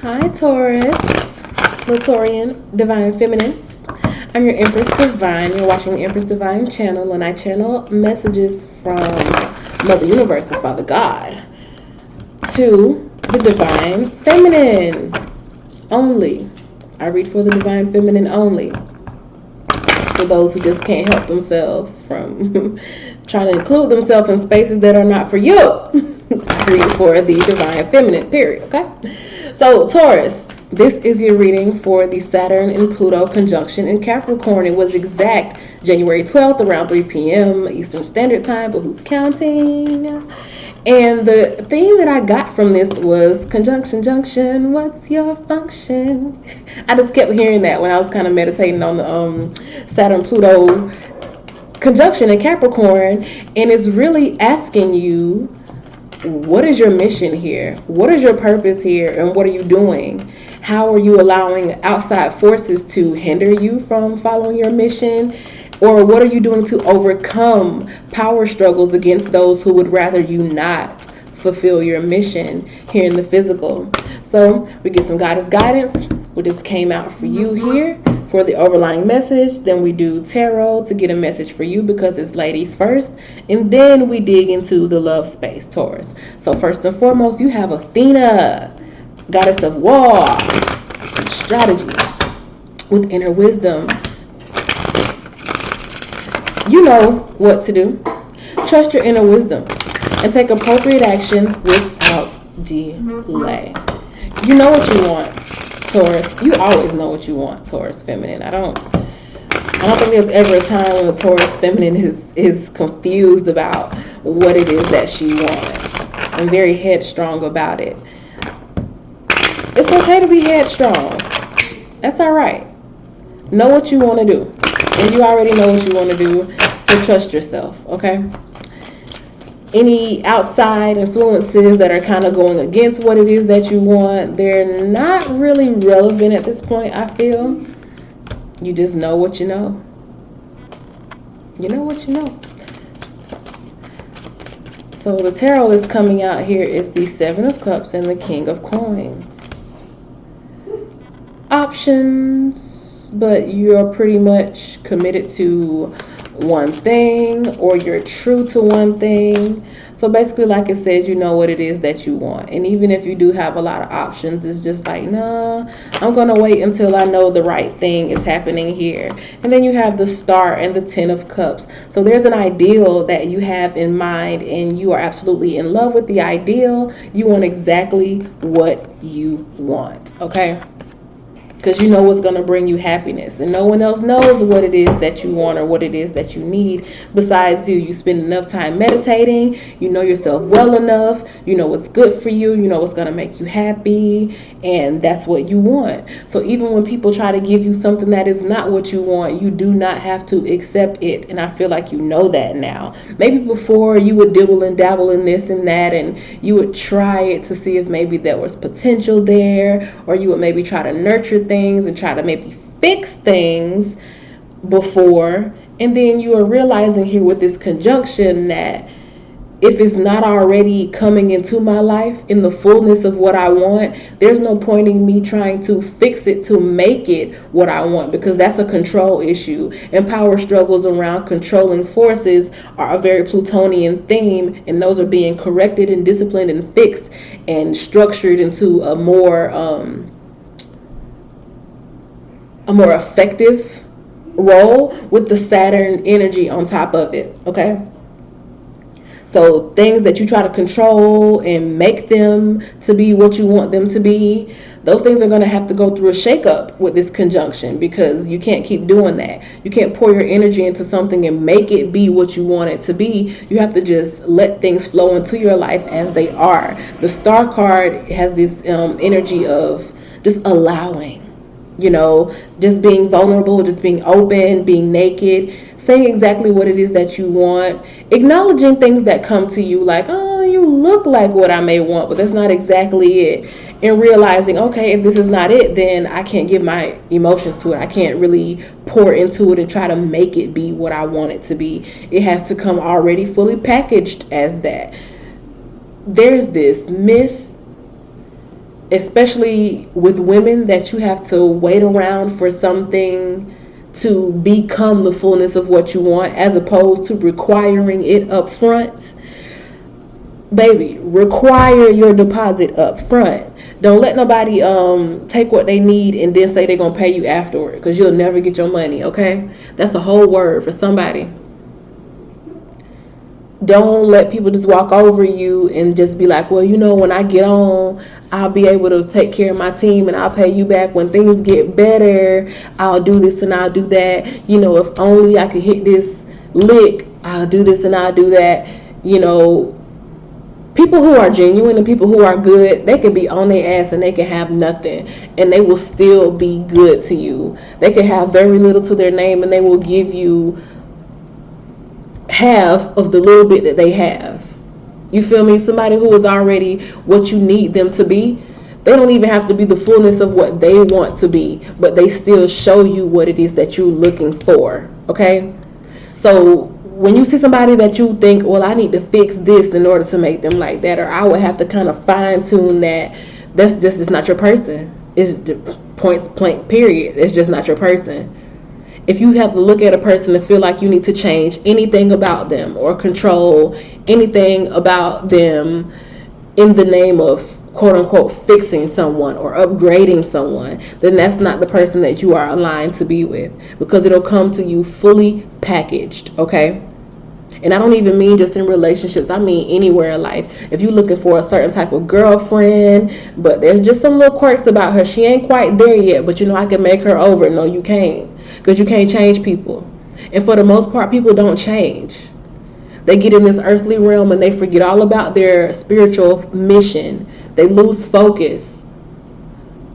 Hi Taurus, Litorian, Divine Feminine. I'm your Empress Divine. You're watching the Empress Divine Channel, and I channel messages from Mother Universe and Father God to the Divine Feminine only. I read for the Divine Feminine only. For those who just can't help themselves from trying to include themselves in spaces that are not for you. I read for the Divine Feminine, period, okay? So, Taurus, this is your reading for the Saturn and Pluto conjunction in Capricorn. It was exact January 12th around 3 p.m. Eastern Standard Time, but who's counting? And the theme that I got from this was conjunction junction, what's your function? I just kept hearing that when I was kind of meditating on the Saturn-Pluto conjunction in Capricorn, and it's really asking you, what is your mission here? What is your purpose here? And what are you doing? How are you allowing outside forces to hinder you from following your mission? Or what are you doing to overcome power struggles against those who would rather you not fulfill your mission here in the physical? So we get some goddess guidance. What just came out for you here for the overlying message. Then we do tarot to get a message for you because it's ladies first. And then we dig into the love space, Taurus. So first and foremost, you have Athena, goddess of war, strategy, with inner wisdom. You know what to do. Trust your inner wisdom and take appropriate action without delay. You know what you want, Taurus. You always know what you want, Taurus Feminine. I don't think there's ever a time when the Taurus Feminine is confused about what it is that she wants. I'm very headstrong about it. It's okay to be headstrong. That's all right. Know what you want to do. And you already know what you want to do, so trust yourself, okay? Any outside influences that are kind of going against what it is that you want, they're not really relevant at this point, I feel. You just know what you know. You know what you know. So the tarot is coming out here is the Seven of Cups and the King of Coins. Options, but you're pretty much committed to one thing, or you're true to one thing. So basically, like it says, you know what it is that you want. And even if you do have a lot of options, it's just like, nah, I'm gonna wait until I know the right thing is happening here. And then you have the Star and the Ten of Cups. So there's an ideal that you have in mind, and you are absolutely in love with the ideal. You want exactly what you want, okay? Because you know what's going to bring you happiness, and no one else knows what it is that you want or what it is that you need besides you. You spend enough time meditating, you know yourself well enough, you know what's good for you, you know what's going to make you happy, and that's what you want. So even when people try to give you something that is not what you want, you do not have to accept it. And I feel like you know that now. Maybe before you would dibble and dabble in this and that, and you would try it to see if maybe there was potential there, or you would maybe try to nurture things and try to maybe fix things before. And then you are realizing here with this conjunction that if it's not already coming into my life in the fullness of what I want, there's no point in me trying to fix it to make it what I want, because that's a control issue. And power struggles around controlling forces are a very Plutonian theme, and those are being corrected and disciplined and fixed and structured into a more effective role with the Saturn energy on top of it, okay? So things that you try to control and make them to be what you want them to be, those things are going to have to go through a shakeup with this conjunction, because you can't keep doing that. You can't pour your energy into something and make it be what you want it to be. You have to just let things flow into your life as they are. The Star card has this energy of just allowing. You know, just being vulnerable, just being open, being naked, saying exactly what it is that you want, acknowledging things that come to you like, oh, you look like what I may want, but that's not exactly it. And realizing, okay, if this is not it, then I can't give my emotions to it. I can't really pour into it and try to make it be what I want it to be. It has to come already fully packaged as that. There's this myth especially with women, that you have to wait around for something to become the fullness of what you want, as opposed to requiring it up front. Baby, require your deposit up front. Don't let nobody take what they need and then say they're gonna pay you afterward, because you'll never get your money. Okay, that's the whole word for somebody. Don't let people just walk over you and just be like, well, when I get on, I'll be able to take care of my team and I'll pay you back when things get better. I'll do this and I'll do that. If only I could hit this lick, I'll do this and I'll do that. People who are genuine and people who are good, they can be on their ass and they can have nothing and they will still be good to you. They can have very little to their name and they will give you half of the little bit that they have. You feel me? Somebody who is already what you need them to be, they don't even have to be the fullness of what they want to be, but they still show you what it is that you're looking for. Okay? So when you see somebody that you think, well, I need to fix this in order to make them like that, or I would have to kind of fine tune that, that's just, it's not your person. It's point blank period. It's just not your person. If you have to look at a person and feel like you need to change anything about them or control anything about them in the name of quote unquote fixing someone or upgrading someone, then that's not the person that you are aligned to be with, because it'll come to you fully packaged. Okay? And I don't even mean just in relationships. I mean anywhere in life. If you're looking for a certain type of girlfriend, but there's just some little quirks about her, she ain't quite there yet, but I can make her over. No, you can't. Because you can't change people. And for the most part, people don't change. They get in this earthly realm and they forget all about their spiritual mission. They lose focus.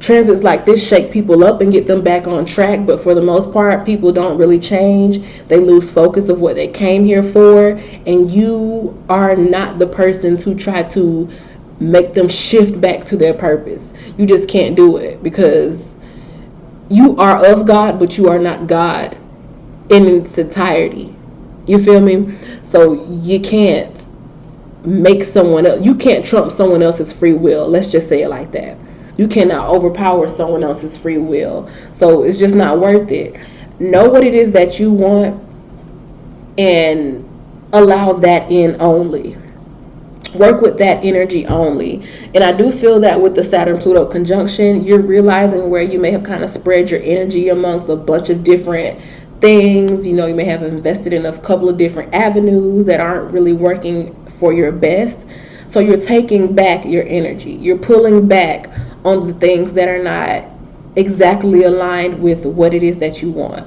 Transits like this shake people up and get them back on track, but for the most part, people don't really change. They lose focus of what they came here for, and you are not the person to try to make them shift back to their purpose. You just can't do it, because you are of God, but you are not God in its entirety. You feel me? So you can't make someone else, you can't trump someone else's free will. Let's just say it like that. You cannot overpower someone else's free will. So it's just not worth it. Know what it is that you want and allow that in only. Work with that energy only. And I do feel that with the Saturn-Pluto conjunction, you're realizing where you may have kind of spread your energy amongst a bunch of different things. You may have invested in a couple of different avenues that aren't really working for your best. So you're taking back your energy. You're pulling back on the things that are not exactly aligned with what it is that you want.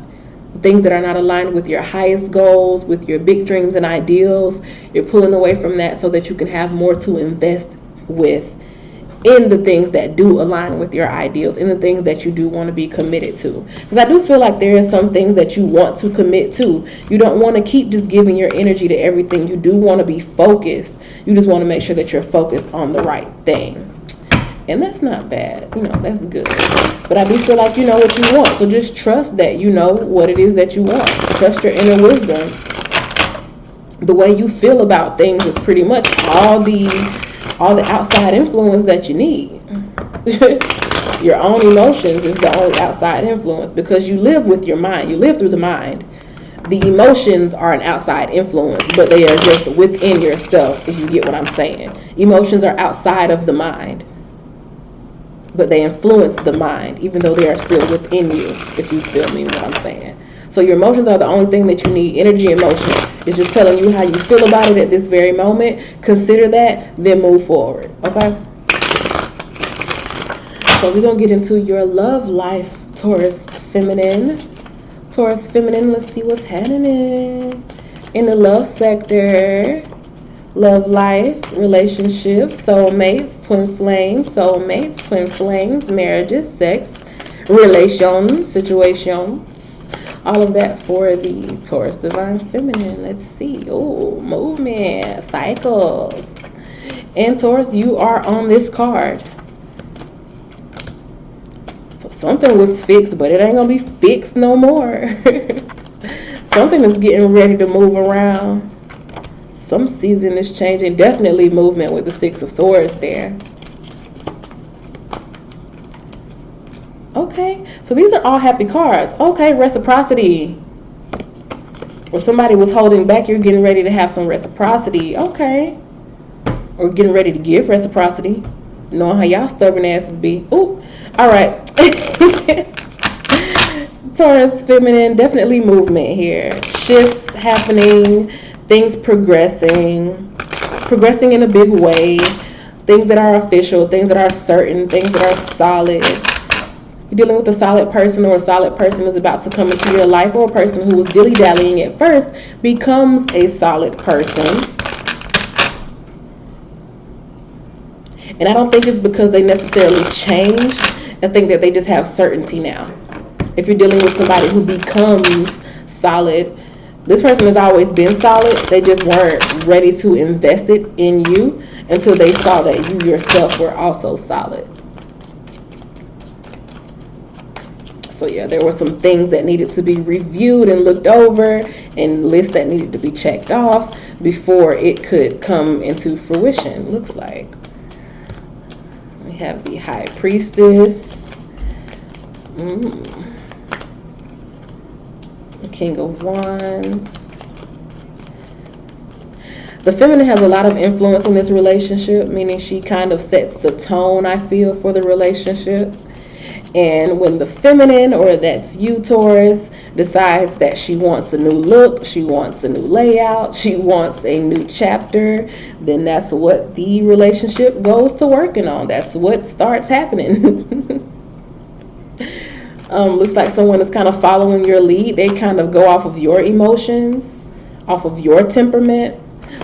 Things that are not aligned with your highest goals, with your big dreams and ideals. You're pulling away from that so that you can have more to invest with in the things that do align with your ideals, in the things that you do want to be committed to. Because I do feel like there are some things that you want to commit to. You don't want to keep just giving your energy to everything. You do want to be focused. You just want to make sure that you're focused on the right thing. And that's not bad. That's good. But I do feel like you know what you want. So just trust that you know what it is that you want. Trust your inner wisdom. The way you feel about things is pretty much all the outside influence that you need. Your own emotions is the only outside influence, because you live with your mind. You live through the mind. The emotions are an outside influence, but they are just within yourself, if you get what I'm saying. Emotions are outside of the mind, but they influence the mind, even though they are still within you, if you feel me what I'm saying. So your emotions are the only thing that you need. Energy, emotion is just telling you how you feel about it at this very moment. Consider that, then move forward. Okay? So we're going to get into your love life, Taurus feminine. Taurus feminine, let's see what's happening in the love sector. Love life, relationships, soulmates, twin flames, marriages, sex, relations, situations, all of that for the Taurus Divine Feminine. Let's see. Oh, movement, cycles. And Taurus, you are on this card. So something was fixed, but it ain't going to be fixed no more. Something is getting ready to move around. Some season is changing. Definitely movement with the Six of Swords there. Okay, so these are all happy cards. Okay, reciprocity. Or somebody was holding back, you're getting ready to have some reciprocity. Okay. Or getting ready to give reciprocity. Knowing how y'all stubborn asses be. Ooh. Alright. Taurus feminine, definitely movement here. Shifts happening, things progressing in a big way. Things that are official, things that are certain, things that are solid. You're dealing with a solid person, or a solid person is about to come into your life, or a person who was dilly-dallying at first becomes a solid person. And I don't think it's because they necessarily changed. I think that they just have certainty now. If you're dealing with somebody who becomes solid, this person has always been solid. They just weren't ready to invest it in you until they saw that you yourself were also solid. So yeah, there were some things that needed to be reviewed and looked over, and lists that needed to be checked off before it could come into fruition, looks like. We have the High Priestess. The King of Wands. The feminine has a lot of influence in this relationship, meaning she kind of sets the tone, I feel, for the relationship. And when the feminine, or that's you, Taurus, decides that she wants a new look, she wants a new layout, she wants a new chapter, then that's what the relationship goes to working on. That's what starts happening. Looks like someone is kind of following your lead. They kind of go off of your emotions, off of your temperament.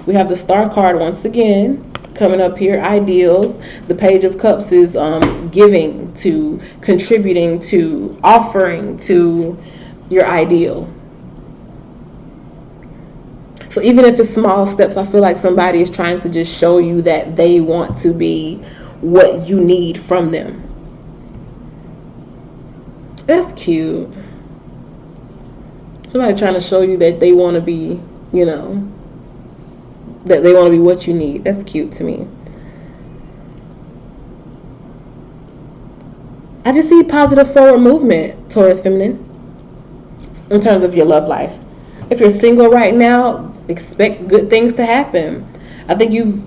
We have the Star card once again coming up here, ideals. The Page of Cups is giving to, contributing to, offering to your ideal. So even if it's small steps, I feel like somebody is trying to just show you that they want to be what you need from them. That's cute. Somebody trying to show you that they want to be, you know, that they want to be what you need. That's cute to me. I just see positive forward movement, Taurus feminine, in terms of your love life. If you're single right now, expect good things to happen. I think you've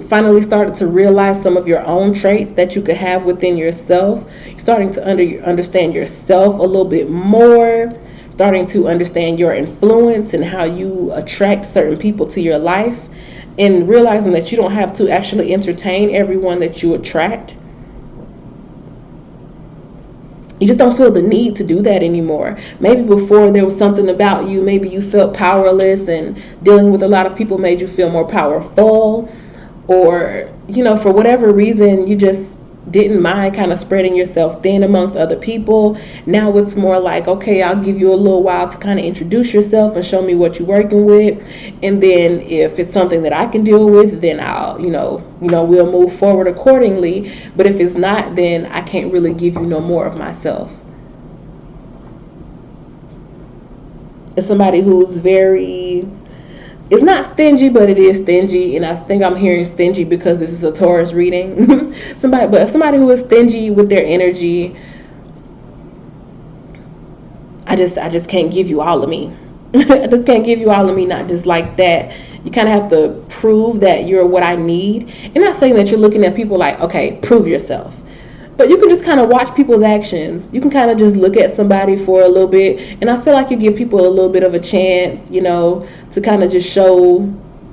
finally started to realize some of your own traits that you could have within yourself. You're starting to understand yourself a little bit more, starting to understand your influence and how you attract certain people to your life, and realizing that you don't have to actually entertain everyone that you attract. You just don't feel the need to do that anymore. Maybe before there was something about you, maybe you felt powerless, and dealing with a lot of people made you feel more powerful, or, you know, for whatever reason, you just didn't mind kind of spreading yourself thin amongst other people. Now it's more like, okay, I'll give you a little while to kind of introduce yourself and show me what you're working with, and then if it's something that I can deal with, then I'll, we'll move forward accordingly. But if it's not, then I can't really give you no more of myself. It's somebody who's very, it's not stingy, but it is stingy, and I think I'm hearing stingy because this is a Taurus reading. somebody who is stingy with their energy. I just can't give you all of me. I just can't give you all of me, not just like that. You kind of have to prove that you're what I need. And not saying that you're looking at people like, okay, prove yourself. But you can just kind of watch people's actions. You can kind of just look at somebody for a little bit. And I feel like you give people a little bit of a chance, to kind of just show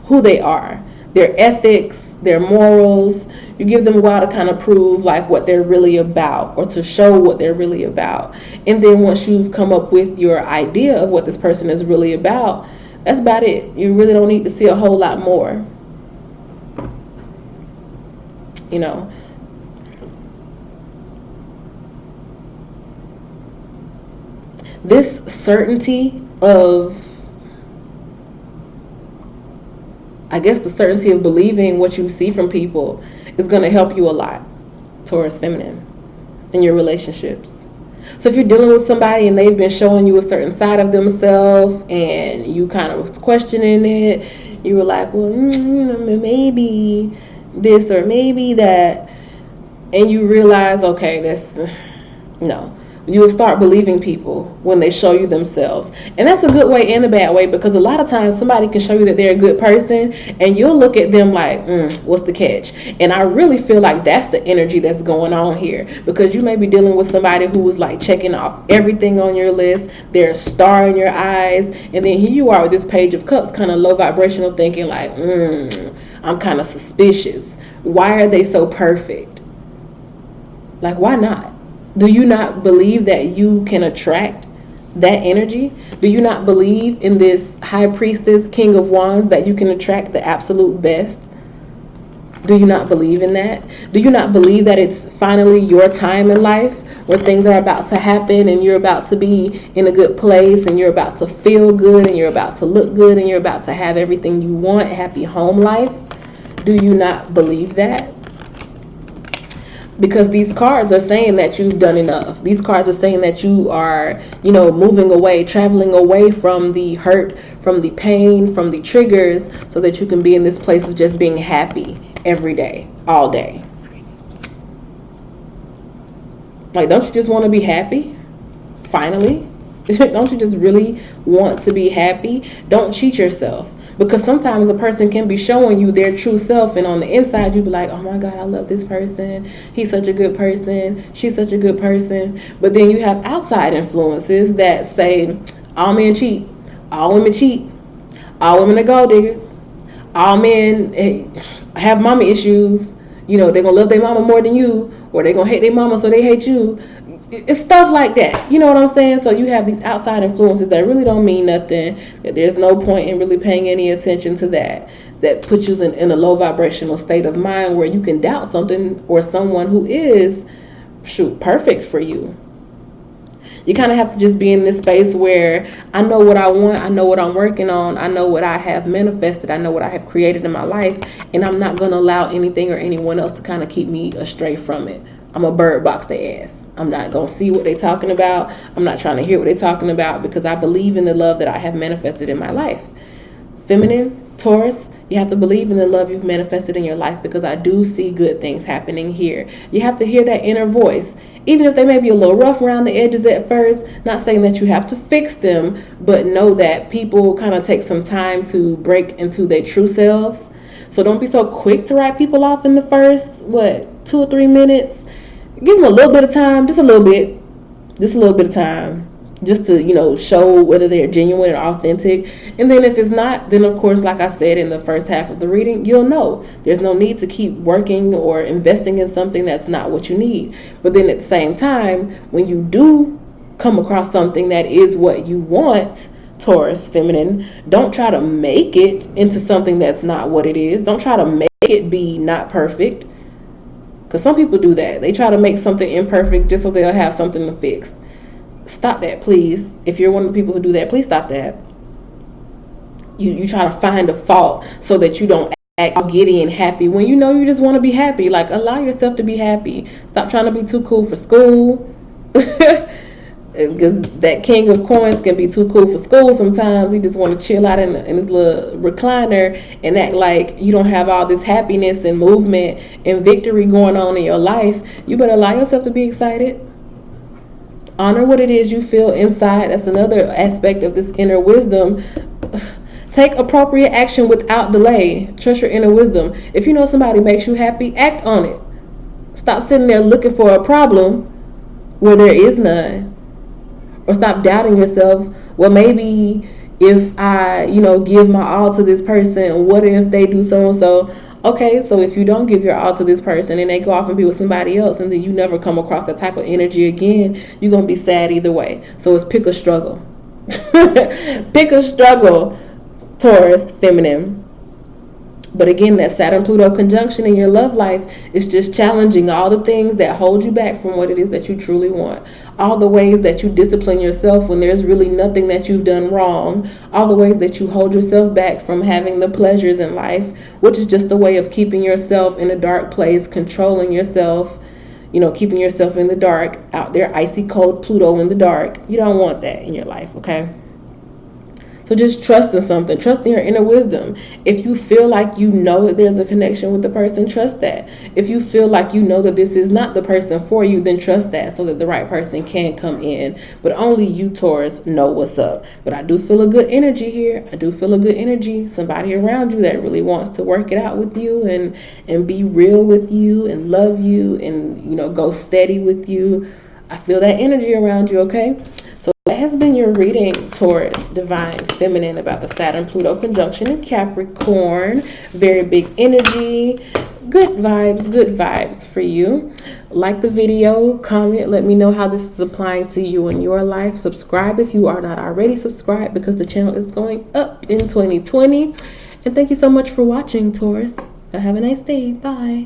who they are, their ethics, their morals. You give them a while to kind of prove like what they're really about, or to show what they're really about. And then once you've come up with your idea of what this person is really about, that's about it. You really don't need to see a whole lot more. This certainty of, the certainty of believing what you see from people is going to help you a lot, Taurus feminine, in your relationships. So if you're dealing with somebody and they've been showing you a certain side of themselves and you kind of was questioning it, you were like, well, maybe this or maybe that, and you realize, okay, No. You will start believing people when they show you themselves. And that's a good way and a bad way, because a lot of times somebody can show you that they're a good person and you'll look at them like, what's the catch? And I really feel like that's the energy that's going on here, because you may be dealing with somebody who was like checking off everything on your list. They're a star in your eyes. And then here you are with this Page of Cups, kind of low vibrational, thinking like, I'm kind of suspicious. Why are they so perfect? Like, why not? Do you not believe that you can attract that energy? Do you not believe in this High Priestess, King of Wands, that you can attract the absolute best? Do you not believe in that? Do you not believe that it's finally your time in life, where things are about to happen and you're about to be in a good place and you're about to feel good and you're about to look good and you're about to have everything you want, happy home life? Do you not believe that? Because these cards are saying that you've done enough. These cards are saying that you are, moving away, traveling away from the hurt, from the pain, from the triggers, so that you can be in this place of just being happy every day, all day. Like, don't you just want to be happy? Finally? Don't you just really want to be happy? Don't cheat yourself. Because sometimes a person can be showing you their true self, and on the inside you be like, oh my God, I love this person. He's such a good person. She's such a good person. But then you have outside influences that say all men cheat, all women cheat, all women are gold diggers, all men have mama issues. They're going to love their mama more than you, or they're going to hate their mama so they hate you. It's stuff like that. You know what I'm saying? So you have these outside influences that really don't mean nothing. That there's no point in really paying any attention to that. That puts you in a low vibrational state of mind where you can doubt something or someone who is, perfect for you. You kind of have to just be in this space where I know what I want, I know what I'm working on, I know what I have manifested, I know what I have created in my life, and I'm not going to allow anything or anyone else to kind of keep me astray from it. I'm a bird box their ass. I'm not going to see what they're talking about. I'm not trying to hear what they're talking about, because I believe in the love that I have manifested in my life. Feminine, Taurus, you have to believe in the love you've manifested in your life, because I do see good things happening here. You have to hear that inner voice. Even if they may be a little rough around the edges at first, not saying that you have to fix them, but know that people kind of take some time to break into their true selves. So don't be so quick to write people off in the first, 2 or 3 minutes. Give them a little bit of time, just a little bit of time, just to, show whether they're genuine or authentic. And then if it's not, then of course, like I said in the first half of the reading, you'll know. There's no need to keep working or investing in something that's not what you need. But then at the same time, when you do come across something that is what you want, Taurus, feminine, don't try to make it into something that's not what it is. Don't try to make it be not perfect. Because some people do that. They try to make something imperfect just so they'll have something to fix. Stop that, please. If you're one of the people who do that, please stop that. You try to find a fault so that you don't act all giddy and happy when you know you just want to be happy. Like, allow yourself to be happy. Stop trying to be too cool for school. Because that king of coins can be too cool for school sometimes. You just want to chill out in this little recliner and act like you don't have all this happiness and movement and victory going on in your life. You better allow yourself to be excited. Honor what it is you feel inside. That's another aspect of this inner wisdom. Take appropriate action without delay. Trust your inner wisdom. If you know somebody makes you happy, act on it. Stop sitting there looking for a problem where there is none. Or stop doubting yourself. Well, maybe if I, give my all to this person, what if they do so and so? Okay, so if you don't give your all to this person and they go off and be with somebody else, and then you never come across that type of energy again, you're going to be sad either way. So it's pick a struggle. Pick a struggle, Taurus, feminine. But again, that Saturn-Pluto conjunction in your love life is just challenging all the things that hold you back from what it is that you truly want. All the ways that you discipline yourself when there's really nothing that you've done wrong. All the ways that you hold yourself back from having the pleasures in life, which is just a way of keeping yourself in a dark place, controlling yourself, keeping yourself in the dark, out there, icy cold Pluto in the dark. You don't want that in your life, okay? So just trust in something. Trust in your inner wisdom. If you feel like you know that there's a connection with the person, trust that. If you feel like you know that this is not the person for you, then trust that, so that the right person can come in. But only you, Taurus, know what's up. But I do feel a good energy here. I do feel a good energy. Somebody around you that really wants to work it out with you and be real with you and love you and, you know, go steady with you. I feel that energy around you, okay? So that has been your reading, Taurus, Divine Feminine, about the Saturn-Pluto conjunction in Capricorn. Very big energy. Good vibes for you. Like the video, comment, let me know how this is applying to you in your life. Subscribe if you are not already subscribed, because the channel is going up in 2020. And thank you so much for watching, Taurus. Have a nice day. Bye.